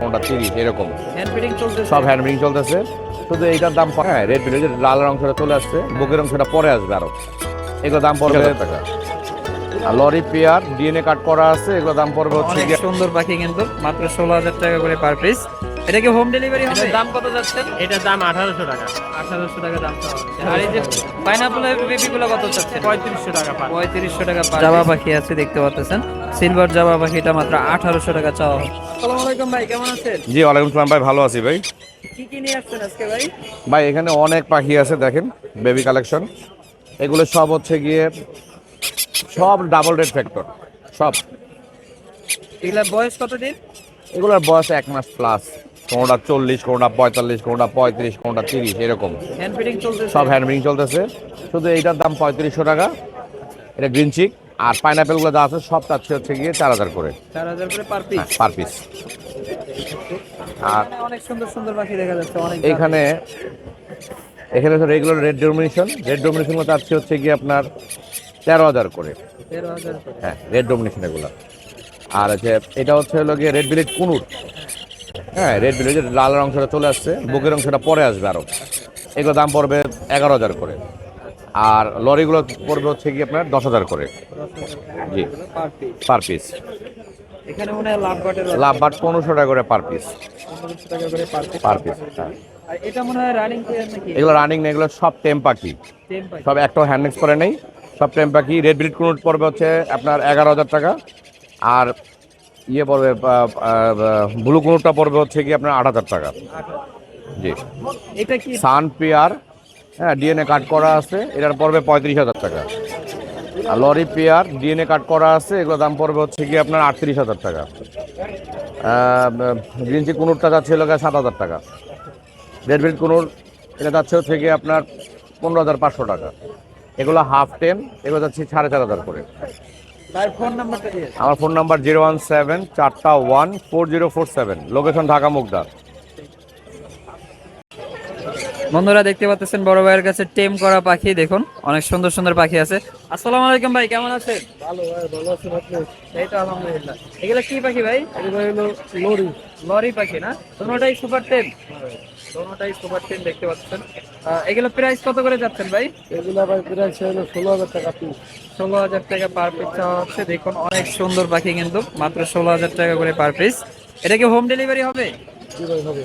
কোনটা 30 এরকম hand feeding চলতেছে, সব হ্যান্ড ব্রিং চলতেছে। শুধু এইটার দাম হ্যাঁ রেড বিল লাল অংশটা চলে আসছে, বুকের অংশটা পরে আসবে আরো। এগুলো দাম পড়বে 1000 টাকা। আর লরি পেয়ার ডিএনএ কাট করা আছে, এগুলো দাম পড়বে হচ্ছে অনেক সুন্দর পাখি কিন্তু মাত্র 16,000 টাকা করে পার পিস। এটা কি হোম ডেলিভারি হবে? দাম কত যাচ্ছে? এটার দাম 1800 টাকা। 1800 টাকা দাম চাওয়া হচ্ছে। আর এই যে পাইনাপলের বেবিগুলো কত যাচ্ছে? 3500 টাকা পার। 3500 টাকা পার। জাবা পাখি আছে দেখতে পাচ্ছেন, সিলভার জাবা পাখিটা মাত্র 1800 টাকা চাওয়া হচ্ছে। আসসালামু আলাইকুম ভাই, কেমন আছেন? জি ওয়ালাইকুম সালাম ভাই, ভালো আছি ভাই। কি কি নিয়ে আসছেন আজকে ভাই? ভাই এখানে অনেক পাখি আছে, দেখেন বেবি কালেকশন। এগুলো সব হচ্ছে গিয়ে সব ডাবল রেড ফ্যাক্টর সব। এগুলা বয়স কতদিন? এগুলোর বয়স 1 মাস প্লাস, কোনটা 40, কোনটা 45, কোনটা 35, কোনটা 30 এরকম হ্যান্ড ফিডিং চলতেছে, সব হ্যান্ড ব্রিং চলতেছে। শুধু এইটার দাম 3500 টাকা, এটা গ্রিন চিক। আর পাইনাপেলগুলো যা আছে সব চাচ্ছে হচ্ছে গিয়ে 4000 করে 4000 করে পার পিস। Per piece. আর অনেক সুন্দর সুন্দর পাখি দেখা যাচ্ছে অনেক। এখানে এখানে তো রেগুলার রেড ডোমিনেশন চাচ্ছে হচ্ছে গিয়ে আপনার 13,000 করে। 13,000 করে। হ্যাঁ রেড ডোমিনেশন এগুলো। আর হচ্ছে এটা হচ্ছে হলো গিয়ে রেড বিলেট কুনুর। হ্যাঁ রেড বিলেট লাল অংশটা চলে আসছে, বুকের অংশটা পরে আসবে আরো। এগুলো দাম পড়বে 11,000 করে। আর লরিগুলো পড়বে হচ্ছে গিয়ে আপনার 10,000 করে। জি পার পিস। Per piece. এখানে মনে হয় লাভ বাটের লাভ বাট 1500 টাকা করে পার পিস। 1500 টাকা করে পার পিস। পার পিস হ্যাঁ। আর এটা মনে হয় রানিং পেয়ার নাকি? এগুলো রানিং না, এগুলো সব টেম পাখি, সেম পাখি। সব একটাও হ্যান্ডেক্স করে নেই, সব টেম পাখি। রেড বিলিট কুনুট পড়বে হচ্ছে আপনার 11,000 টাকা। আর ইয়ে পড়বে ব্লু কুনুটটা পড়বে হচ্ছে কি আপনার 8,000 টাকা। জি এটা কি? সান পেয়ার, হ্যাঁ ডিএনএ কাট করা আছে, এটার পড়বে 35,000 টাকা। আর লরি পেয়ার ডিএনএ কাট করা আছে, এগুলো দাম পড়বে হচ্ছে কি আপনার 38,000 টাকা। গ্রিন চি কুনুরটা যাচ্ছে হলো 7,000 টাকা। রেড বিল কুনুর এটা যাচ্ছে হচ্ছে কি আপনার 15,500 টাকা। এগুলো হাফ টেম, এগুলো যাচ্ছে 4,500 করে। তার ফোন নাম্বারটা দিয়ে। আমার phone number 017-4-1-4047, location Dhaka Mugda. বন্ধুরা দেখতে পাচ্ছেন বড় ভাইয়ের কাছে টেম করা পাখি, দেখুন অনেক সুন্দর সুন্দর পাখি আছে। আসসালামু আলাইকুম ভাই, কেমন আছেন? ভালো ভাই, ভালো আছেন আপনি? এই তো আলহামদুলিল্লাহ। এগুলা কি পাখি ভাই? এটা হলো লরি। লরি পাখি না? দুটোটাই সুপার টেম? দুটোটাই সুপার টেম দেখতে পাচ্ছেন। এগুলো প্রাইস কত করে যাচ্ছেন ভাই? এগুলা ভাই প্রাইস হলো 16,000 টাকা পিস। 16,000 টাকা পার পিস চাওয়া হচ্ছে। দেখুন অনেক সুন্দর পাখি কিন্তু মাত্র 16,000 টাকা করে পার পিস। এটা কি হোম ডেলিভারি হবে? কি ভাই হবে?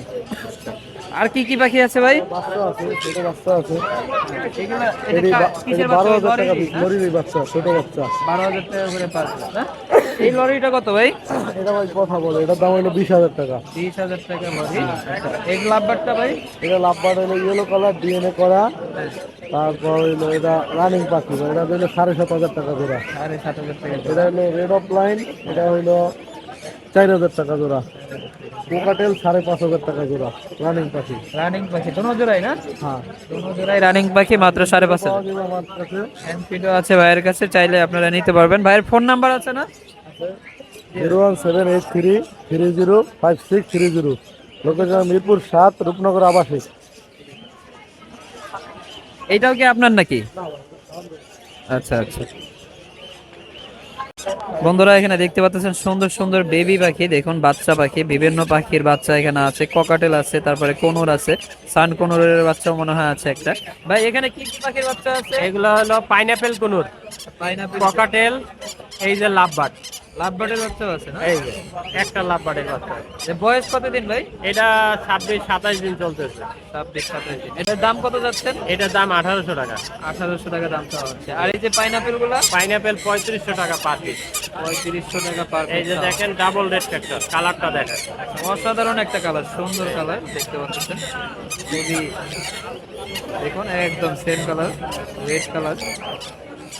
আর কি কি পাখি আছে ভাই? বাচ্চা আছে, ছোট বাচ্চা আছে। এগুলা এটি কিসের 12,000 টাকা লরি? পিস, লরির বাচ্চা, ছোট বাচ্চা। 12,000 টাকা করে পার পিস না? এই লরিটা কত ভাই? এটা ভাই কথা বলে, এটার দাম হলো 20,000 টাকা। 30,000 টাকা লরি। এই লাভবারটা ভাই? এটা লাভবার হলো ইয়েলো কালার, ডিএনএ করা। তারপর হইলো এটা রানিং পাখি, এটা হলো 7,500 টাকা জোড়া। 7,500 টাকা। এটা হলো রেড অফ লাইন, এটা হইলো 4,000 টাকা জোড়া। কোকাটেল 5,500 টাকা জোড়া, রানিং পাখি। রানিং পাখি দোনো জোড়াই না? হ্যাঁ, দোনো জোড়াই রানিং পাখি মাত্র 5,500। পাওয়া যাবে আমার কাছে। এমপিডো আছে ভাইয়ের কাছে, চাইলে আপনারা নিতে পারবেন। ভাইয়ের ফোন নাম্বার আছে না? 01783305630, লোকেশন মিরপুর 7, রূপনগর আবাসিক। এইটাও কি আপনার নাকি? আচ্ছা আচ্ছা। বন্ধুরা এখানে দেখতে পাচ্ছেন সুন্দর সুন্দর বেবি পাখি, দেখুন বাচ্চা পাখি, বিভিন্ন পাখির বাচ্চা এখানে আছে। ককাটেল আছে, তারপরে কোনুর আছে, সান কোনুরের বাচ্চাও মনে হয় আছে একটা। ভাই এখানে কি কি পাখির বাচ্চা আছে? এগুলো হলো পাইনাপেল কুনুর, পাইনাপেল, ককাটেল, এই যে লাভবার্ড। লাভবার্ডের বাচ্চাও আছে না? এই যে একটা লাভবার্ডের বাচ্চা। এর বয়স কতদিন ভাই? এটা 26-27 দিন চলতেছে। 26-27 দিন। এটার দাম কত যাচ্ছেন? এটার দাম 1800 টাকা। 1800 টাকা দাম চাওয়া হচ্ছে। আর এই যে পাইনাপেল গুলা? পাইনাপেল 3500 টাকা পার পিস। 3500 টাকা পার এই যে দেখেন ডাবল রেড ফ্যাক্টর, কালারটা দেখেন। অসাধারণ একটা কালার, সুন্দর কালার দেখতে পাচ্ছেন। খুবই দেখুন একদম সেম কালার, রেড কালার।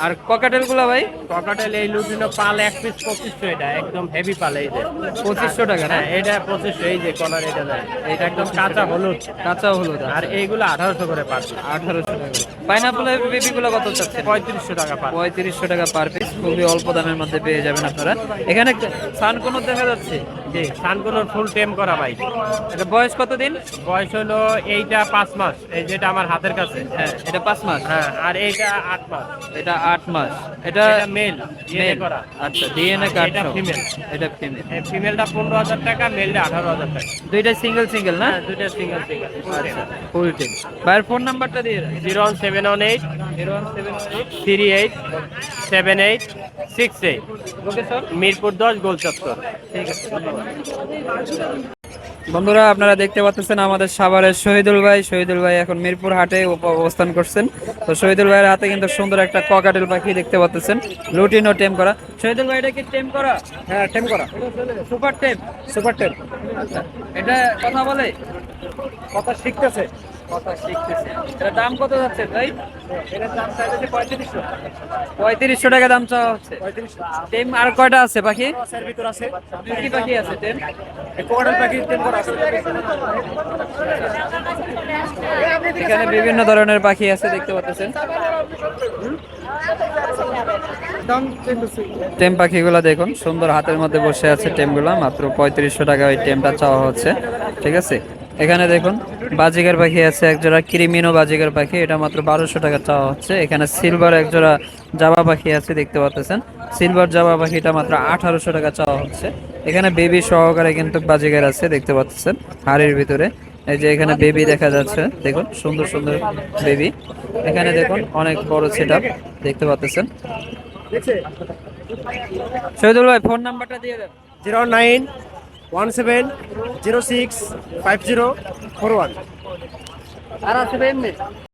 আর ককাটেল গুলা ভাই? ককাটেল এই লুটিনো পাল এক পিস 2500, এটা একদম হেভি পাল। এই যে 2500 টাকা না? হ্যাঁ, এটা 2500। এই যে কলার, এটা দেয়, এটা একদম কাঁচা হলুদ। কাঁচা হলুদ। আর এইগুলো 1800 করে পার পিস। 1800 টাকা। পাইনাপেলের বেবি গুলো কত চাচ্ছে? 3500 টাকা পার। 3500 টাকা পার পিস। খুবই অল্প দামের মধ্যে পেয়ে যাবেন আপনারা। এখানে সান কোন দেখা যাচ্ছে? জি। সানগুলোর ফুল টেম করা ভাই। এটা বয়স কতদিন? বয়স হলো এইটা 5 মাস, এই যেটা আমার হাতের কাছে। হ্যাঁ, এটা 5 মাস। হ্যাঁ, আর এইটা 8 মাস। এটা 8 মাস। এটা এটা মেল ডিএনএ মেল করা। আচ্ছা, ডিএনএ আর কার্ড এটা সহ। ফিমেল। এটা ফিমেল। এই ফিমেলটা 15,000 টাকা, মেলটা 18,000 টাকা। দুইটা সিঙ্গেল সিঙ্গেল না? হ্যাঁ, দুইটা সিঙ্গেল সিঙ্গেল। আচ্ছা, ফুল টিম। ভাইয়ের ফোন নাম্বারটা দিয়ে দেন। 01718 01718 38 78 68। লোকেশন? মিরপুর 10 গোল চত্বর। ঠিক আছে, ধন্যবাদ। বন্ধুরা, আপনারা দেখতে পাচ্ছেন আমাদের সাভারের শহীদুল ভাই এখন মিরপুর হাটে অবস্থান করছেন। তো শহীদুল ভাইয়ের হাতে কিন্তু সুন্দর একটা ককাটেল পাখি দেখতে পাচ্ছেন, লুটিনো টেম করা। শহীদুল ভাই, এটা কি টেম করা? হ্যাঁ, টেম করা, সুপার টেম। সুপার টেম। আচ্ছা, এটা কথা বলে? কথা শিখতেছে। কথা শিখতেছে। এটা দাম কত যাচ্ছে ভাই? এটার দাম চাইছে 3500। 3500 টাকা দাম চাওয়া হচ্ছে। 3500 টেম আর কয়টা আছে পাখি? এর ভিতর আছে। কি কি পাখি আছে টেম? এই কোকাটেল পাখি টেম করা আছে। এখানে বিভিন্ন ধরনের পাখি আছে দেখতে পাচ্ছেন। দাম চাইতেছে। টেম পাখিগুলো দেখুন, সুন্দর হাতের মধ্যে বসে আছে টেমগুলো, মাত্র 3500 টাকা ওই টেমটা চাওয়া হচ্ছে। ঠিক আছে, এখানে দেখুন বাজিগার পাখি আছে একজোড়া, ক্রিমিনো বাজিগার পাখি, এটা মাত্র 1200 টাকা চাওয়া হচ্ছে। এখানে সিলভার একজোড়া জাবা পাখি আছে দেখতে পাচ্ছেন, সিলভার জাবা পাখিটা মাত্র 1800 টাকা চাওয়া হচ্ছে। এখানে বেবি সহকারে কিন্তু বাজিগার আছে দেখতে পাচ্ছেন হাড়ির ভিতরে। এই যে এখানে বেবি দেখা যাচ্ছে, দেখুন সুন্দর সুন্দর বেবি। এখানে দেখুন অনেক বড় সেটআপ দেখতে পাচ্ছেন। শহীদুল ভাই, ফোন নাম্বারটা দিয়ে দেন। 0917065041। আর আছে এমনি